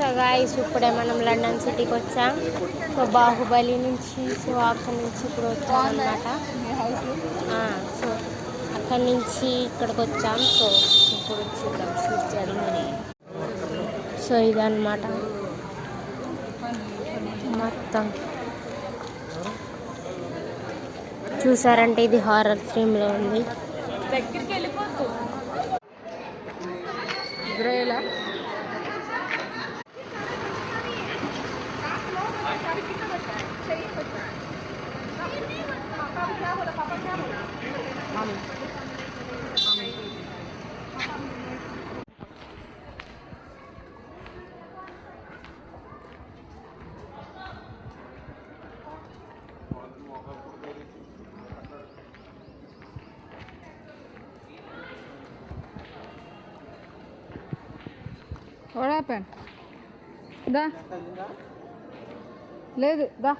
So guys ఇప్పుడే మనం London సిటీకి వచ్చాం. సో బాహుబలి నుంచి సో అక్కడి నుంచి ఇప్పుడు వచ్చాం అన్నమాట. సో అక్కడి నుంచి ఇక్కడికి వచ్చాం. సో ఇప్పుడు చూద్దాం చూద్దాం మరి. సో ఇదన్నమాట మొత్తం చూసారంటే ఇది హారర్ థీమ్లో ఉంది. దగ్గరికి వెళ్ళిపోతుంది What happened? Da. లేదు దా.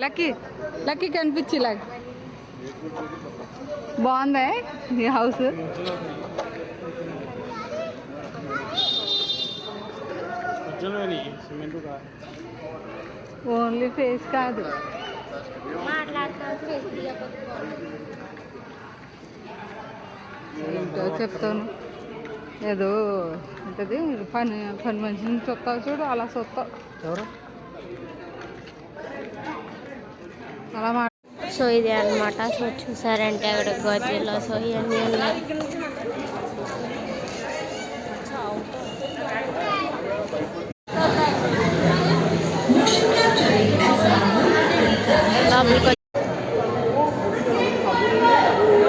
లక్కీ కనిపించి లాగా బాగుందా ఈ హౌస్? ఓన్లీ ఫేస్ కాదు, చెప్తాను ఏదో ఉంటుంది పని మనిషిని చూస్తావు చూడు, అలా చూస్తావు అలా. సో ఇది అనమాట. సో చూసారంటే అక్కడ గోజీలో సో ఇవన్నీ ఉన్నాయి.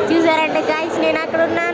చూసారంటే గాయ్స్ నేను అక్కడ ఉన్నా.